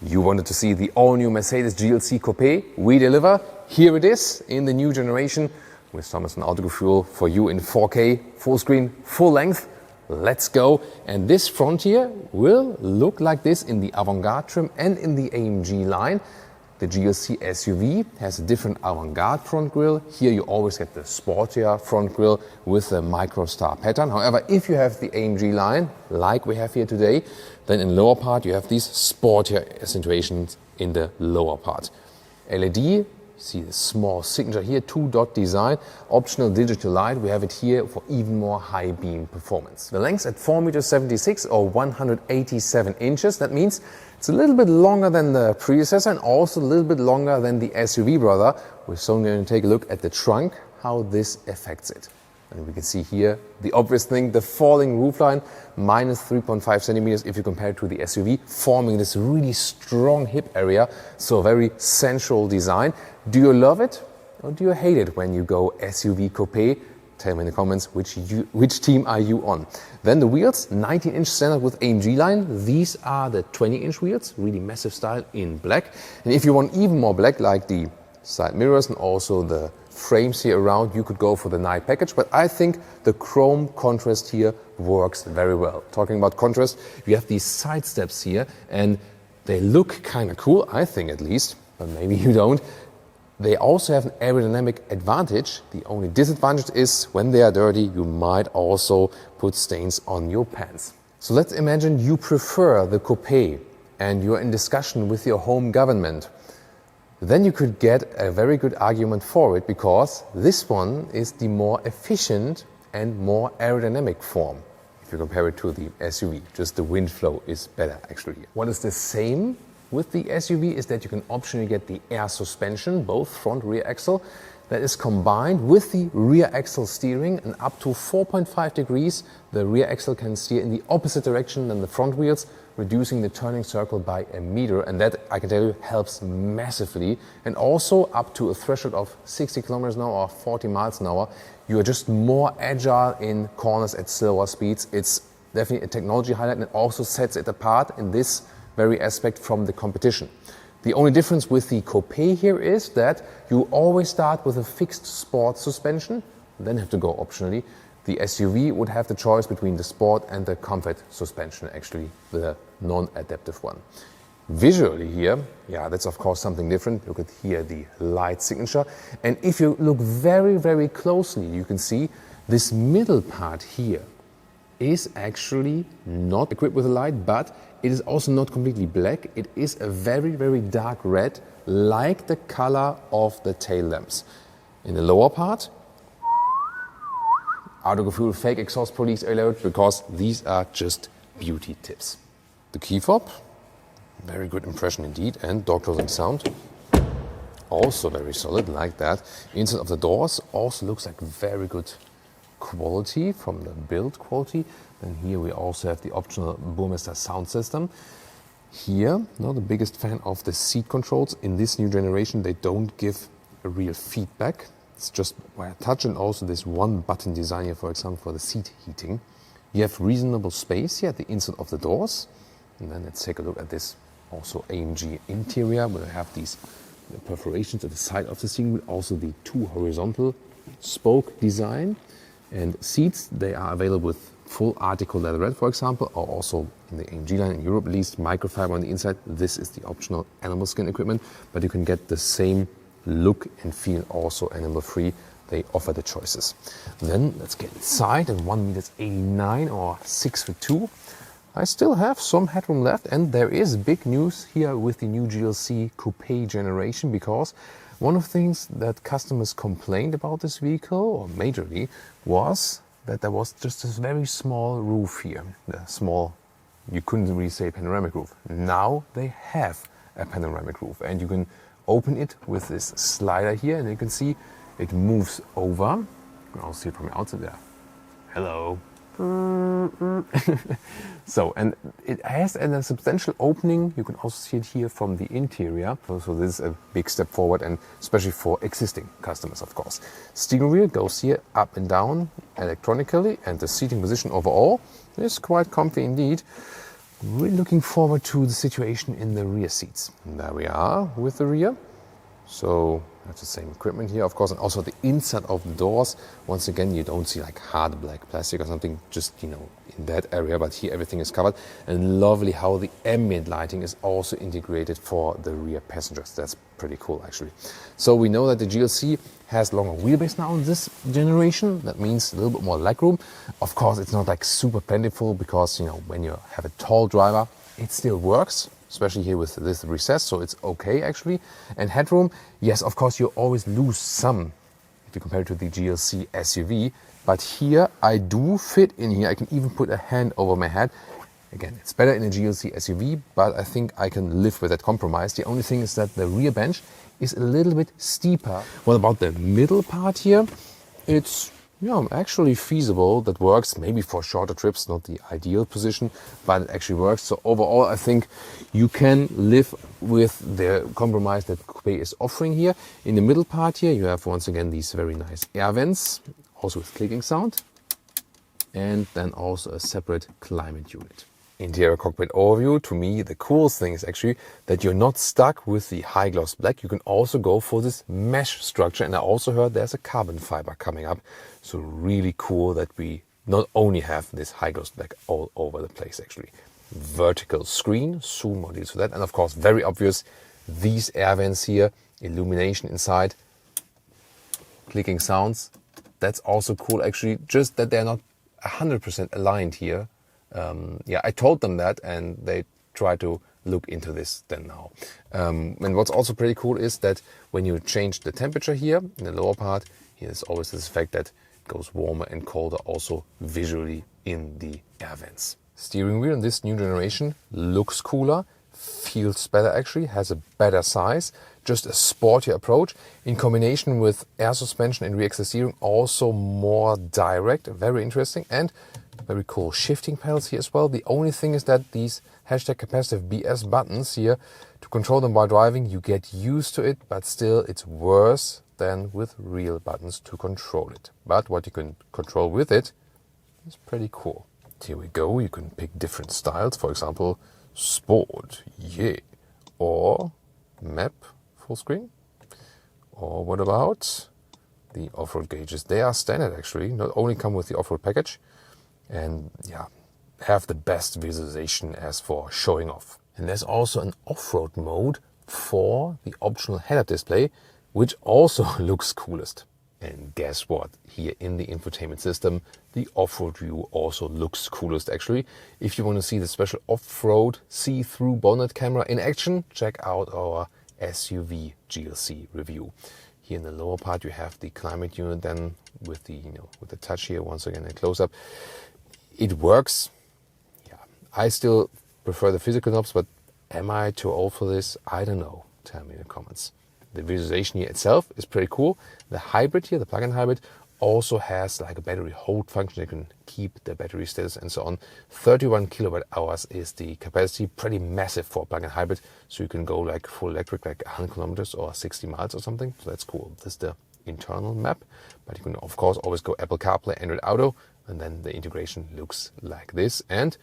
You wanted to see the all-new Mercedes GLC Coupé? We deliver. Here it is in the new generation with Thomas and Autogefühl for you in 4K, full screen, full length. Let's go. And this front here will look like this in the avant-garde trim and in the AMG line. The GLC SUV has a different avant-garde front grille. Here you always get the sportier front grille with the micro-star pattern. However, if you have the AMG line, like we have here today, then in lower part you have these sportier accentuations in the lower part. LED, see the small signature here, 2-dot design, optional digital light. We have it here for even more high beam performance. The length at 4.76 m or 187 inches. That means it's a little bit longer than the predecessor and also a little bit longer than the SUV brother. We're soon going to take a look at the trunk, how this affects it. And we can see here the obvious thing, the falling roofline, minus 3.5 centimeters if you compare it to the SUV, forming this really strong hip area. So a very sensual design. Do you love it or do you hate it when you go SUV Coupé? Tell me in the comments which team are you on. Then the wheels, 19-inch standard with AMG line. These are the 20-inch wheels, really massive style in black. And if you want even more black, like the side mirrors and also the frames here around, you could go for the night package. But I think the chrome contrast here works very well. Talking about contrast, you have these side steps here and they look kind of cool, I think at least, but maybe you don't. They also have an aerodynamic advantage. The only disadvantage is when they are dirty, you might also put stains on your pants. So let's imagine you prefer the Coupé and you're in discussion with your home government. Then you could get a very good argument for it because this one is the more efficient and more aerodynamic form. If you compare it to the SUV, just the wind flow is better actually. What is the same with the SUV is that you can optionally get the air suspension, both front rear axle, that is combined with the rear axle steering, and up to 4.5 degrees the rear axle can steer in the opposite direction than the front wheels, reducing the turning circle by a meter, and that, I can tell you, helps massively. And also up to a threshold of 60 kilometers an hour or 40 miles an hour, you are just more agile in corners at slower speeds. It's definitely a technology highlight and it also sets it apart in this very aspect from the competition. The only difference with the Coupé here is that you always start with a fixed sport suspension, then have to go optionally. The SUV would have the choice between the sport and the comfort suspension, actually the non-adaptive one. Visually here, yeah, that's of course something different. Look at here the light signature. And if you look very, very closely, you can see this middle part here is actually not equipped with a light, but it is also not completely black. It is a very, very dark red, like the color of the tail lamps. In the lower part, Autogefühl fake exhaust police alert, because these are just beauty tips. The key fob, very good impression indeed, and door closing sound, also very solid, like that. Inside of the doors also looks like very good quality from the build quality. Then here we also have the optional Burmester sound system. Here, not the biggest fan of the seat controls. In this new generation, they don't give a real feedback. It's just by a touch, and also this one button design here, for example, for the seat heating. You have reasonable space here at the inside of the doors. And then let's take a look at this also AMG interior, where we have these perforations at the side of the steering wheel, also the two horizontal spoke design. And seats, they are available with full article leatherette, for example, or also in the AMG line in Europe, at least microfiber on the inside. This is the optional animal skin equipment, but you can get the same look and feel also animal free. They offer the choices. Then let's get inside, and 1.89 m or 6'2". I still have some headroom left, and there is big news here with the new GLC Coupé generation, because one of the things that customers complained about this vehicle, or majorly, was that there was just this very small roof here. The small, you couldn't really say panoramic roof. Now they have a panoramic roof, and you can open it with this slider here, and you can see it moves over. You can also see it from the outside there. Hello. So, and it has a substantial opening. You can also see it here from the interior. So this is a big step forward, and especially for existing customers, of course. Steering wheel goes here up and down electronically, and the seating position overall is quite comfy indeed. Really looking forward to the situation in the rear seats. And there we are with the rear. So that's the same equipment here, of course, and also the inside of the doors. Once again, you don't see like hard black plastic or something, just, you know, in that area, but here everything is covered. And lovely how the ambient lighting is also integrated for the rear passengers. That's pretty cool, actually. So we know that the GLC has longer wheelbase now in this generation. That means a little bit more legroom. Of course, it's not like super plentiful because, you know, when you have a tall driver, it still works, especially here with this recess, so it's okay actually. And headroom, yes, of course, you always lose some if you compare it to the GLC SUV, but here I do fit in here. I can even put a hand over my head. Again, it's better in a GLC SUV, but I think I can live with that compromise. The only thing is that the rear bench is a little bit steeper. What about the middle part here? It's actually feasible. That works maybe for shorter trips, not the ideal position, but it actually works. So overall, I think you can live with the compromise that Coupé is offering here. In the middle part here, you have once again these very nice air vents, also with clicking sound, and then also a separate climate unit. Interior cockpit overview. To me, the coolest thing is actually that you're not stuck with the high gloss black. You can also go for this mesh structure. And I also heard there's a carbon fiber coming up. So really cool that we not only have this high gloss black all over the place actually. Vertical screen, soon more details for that. And of course, very obvious, these air vents here, illumination inside, clicking sounds. That's also cool actually, just that they're not 100% aligned here. I told them that and they try to look into this then now. And what's also pretty cool is that when you change the temperature here in the lower part, here's always this effect that it goes warmer and colder also visually in the air vents. Steering wheel in this new generation looks cooler, feels better actually, has a better size, just a sportier approach. In combination with air suspension and rear axle steering, also more direct, very interesting. And very cool shifting pedals here as well. The only thing is that these hashtag capacitive BS buttons here, to control them while driving, you get used to it, but still it's worse than with real buttons to control it. But what you can control with it is pretty cool. Here we go, you can pick different styles, for example, sport, yeah, or map, full screen. Or what about the off-road gauges? They are standard actually, not only come with the off-road package, and have the best visualization as for showing off. And there's also an off-road mode for the optional head-up display, which also looks coolest. And guess what? Here in the infotainment system, the off-road view also looks coolest actually. If you want to see the special off-road see-through bonnet camera in action, check out our SUV GLC review. Here in the lower part, you have the climate unit then with the with the touch here once again a close-up. It works. Yeah, I still prefer the physical knobs, but am I too old for this? I don't know. Tell me in the comments. The visualization here itself is pretty cool. The hybrid here, the plug-in hybrid, also has like a battery hold function. You can keep the battery status and so on. 31 kilowatt hours is the capacity, pretty massive for a plug-in hybrid. So you can go like full electric, like 100 kilometers or 60 miles or something. So that's cool. This is the internal map, but you can of course always go Apple CarPlay, Android Auto, and then the integration looks like this. And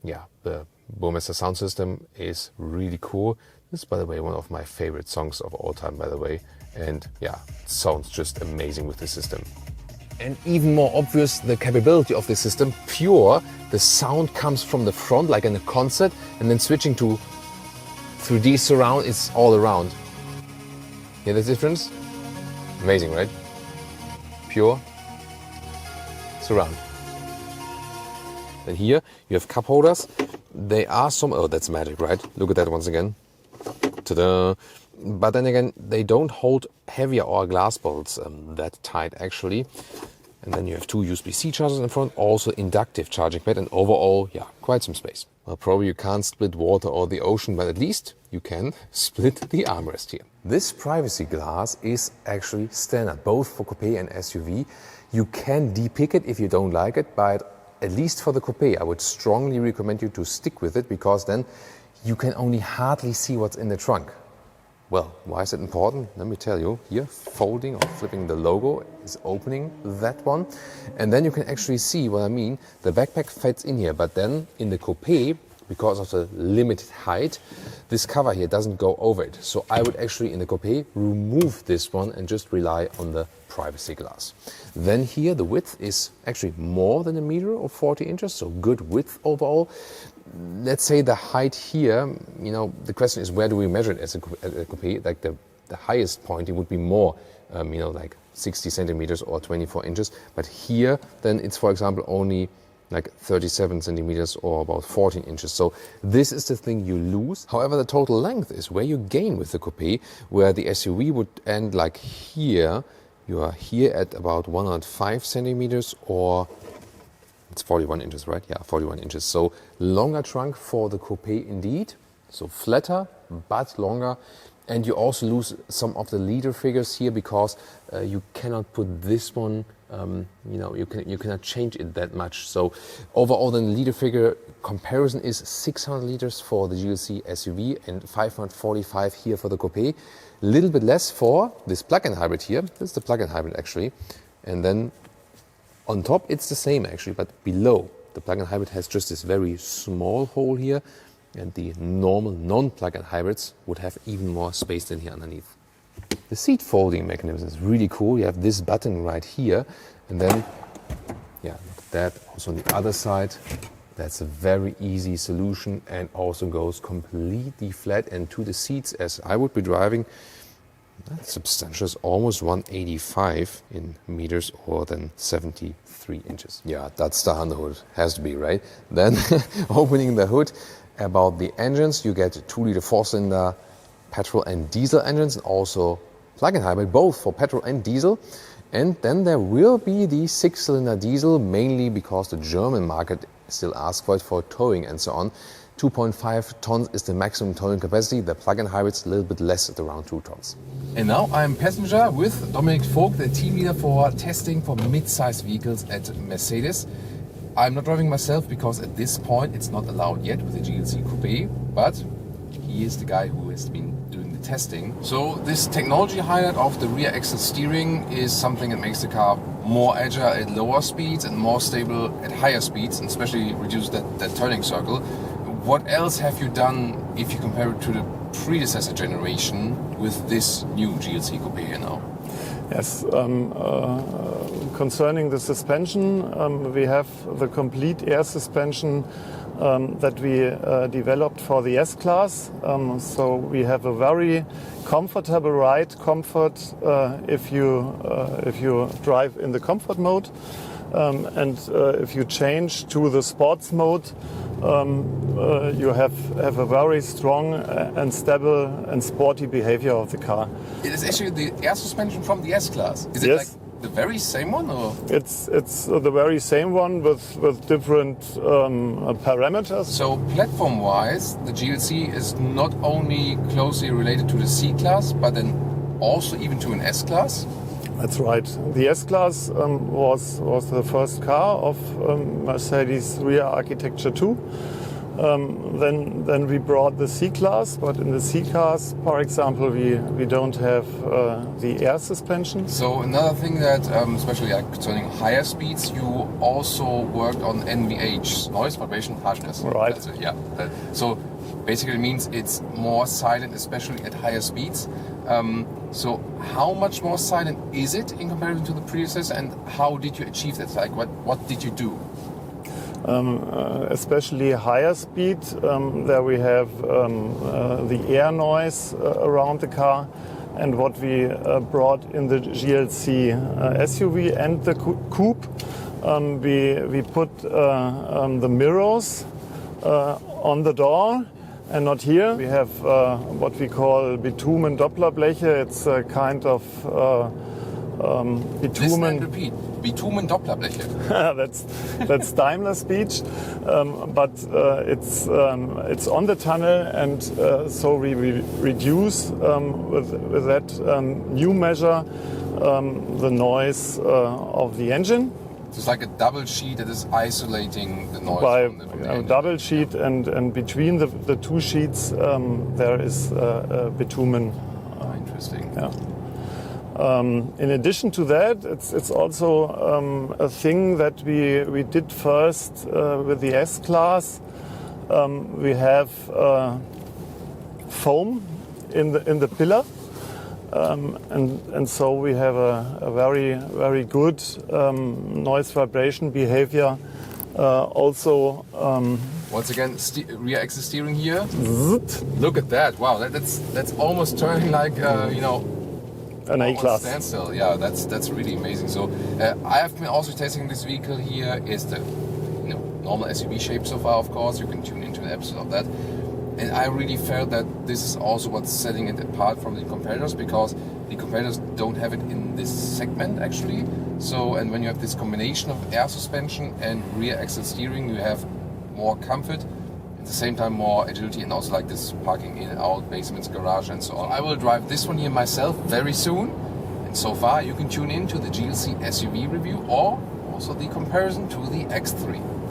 yeah, the Burmester sound system is really cool. This is, by the way, one of my favorite songs of all time, by the way. And yeah, it sounds just amazing with this system. And even more obvious, the capability of this system, pure, the sound comes from the front, like in a concert, and then switching to 3D surround, it's all around. Hear the difference? Amazing, right? Pure surround. Then here you have cup holders. They are oh, that's magic, right? Look at that once again. Ta-da! But then again, they don't hold heavier or glass bolts that tight actually. And then you have two USB-C chargers in front, also inductive charging pad, and overall, yeah, quite some space. Well, probably you can't split water or the ocean, but at least you can split the armrest here. This privacy glass is actually standard, both for Coupé and SUV. You can depick it if you don't like it, but at least for the Coupé, I would strongly recommend you to stick with it, because then you can only hardly see what's in the trunk. Well, why is it important? Let me tell you. Here, folding or flipping the logo is opening that one. And then you can actually see what I mean. The backpack fits in here, but then in the Coupé, because of the limited height, this cover here doesn't go over it. So I would actually, in the Coupé, remove this one and just rely on the privacy glass. Then here the width is actually more than a meter or 40 inches, so good width overall. Let's say the height here, you know, the question is where do we measure it as a Coupé? Like the highest point, it would be more, you know, like 60 centimeters or 24 inches. But here, then it's, for example, only like 37 centimeters or about 14 inches. So this is the thing you lose. However, the total length is where you gain with the Coupé, where the SUV would end like here. You are here at about 105 centimeters, or it's 41 inches, right? Yeah, 41 inches. So longer trunk for the Coupé indeed. So flatter, but longer. And you also lose some of the leader figures here because you cannot put this one, you know, you cannot change it that much. So overall, then the leader figure comparison is 600 liters for the GLC SUV and 545 here for the Coupé. A little bit less for this plug-in hybrid here. This is the plug-in hybrid actually. And then on top, it's the same actually, but below, the plug-in hybrid has just this very small hole here. And the normal non-plug-in hybrids would have even more space than here underneath. The seat folding mechanism is really cool. You have this button right here, and then, yeah, look at that. Also on the other side, that's a very easy solution and also goes completely flat. And to the seats, as I would be driving, that's substantial, it's almost 185 in meters or then 73 inches. Yeah, that's the Honda hood, has to be, right? Then opening the hood. About the engines, you get 2-liter 4-cylinder petrol and diesel engines, and also plug-in hybrid, both for petrol and diesel. And then there will be the 6-cylinder diesel, mainly because the German market still asks for it for towing and so on. 2.5 tons is the maximum towing capacity. The plug-in hybrid's a little bit less at around 2 tons. And now I'm passenger with Dominik Vogt, the team leader for testing for mid-size vehicles at Mercedes. I'm not driving myself because at this point it's not allowed yet with the GLC Coupé, but he is the guy who has been doing the testing. So this technology highlight of the rear axle steering is something that makes the car more agile at lower speeds and more stable at higher speeds, and especially reduce that turning circle. What else have you done if you compare it to the predecessor generation with this new GLC Coupé here now? Yes, concerning the suspension, we have the complete air suspension that we developed for the S-Class. So we have a very comfortable ride comfort if you drive in the comfort mode. And if you change to the sports mode, you have a very strong and stable and sporty behavior of the car. It is actually the air suspension from the S-Class. Is it like the very same one? Or? It's the very same one with different parameters. So platform-wise, the GLC is not only closely related to the C-Class, but then also even to an S-Class? That's right. The S-Class was the first car of Mercedes rear architecture 2. Then we brought the C-Class, but in the C-Class, for example, we don't have the air suspension. So another thing that, especially concerning higher speeds, you also worked on NVH, noise, vibration, harshness. Right. That's it, yeah. So basically it means it's more silent, especially at higher speeds. So how much more silent is it in comparison to the predecessor, and how did you achieve that? Like what did you do? Especially higher speed, there we have the air noise around the car, and what we brought in the GLC SUV and the coupe, we put the mirrors on the door. And not here. We have what we call bitumen Dopplerbleche. It's a kind of bitumen. Listen and repeat. Bitumen Dopplerbleche. that's Daimler speech, but it's on the tunnel, and so we reduce with that new measure the noise of the engine. So it's like a double sheet that is isolating the noise from the engine. Double sheet, and between the two sheets there is bitumen. Interesting. Yeah. In addition to that, it's also a thing that we did first with the S-Class. we have foam in the pillar, and so we have a very good noise vibration behavior. Also, once again, rear axis steering here. Look at that! Wow, that's almost turning like an A-Class. Standstill. Yeah, that's really amazing. So I have been also testing this vehicle here. Is the normal SUV shape so far, of course. You can tune into an episode of that. And I really felt that this is also what's setting it apart from the competitors, because the competitors don't have it in this segment actually. So, and when you have this combination of air suspension and rear axle steering, you have more comfort, at the same time more agility, and also like this parking in and out, basements, garage and so on. I will drive this one here myself very soon. And so far you can tune in to the GLC SUV review or also the comparison to the X3.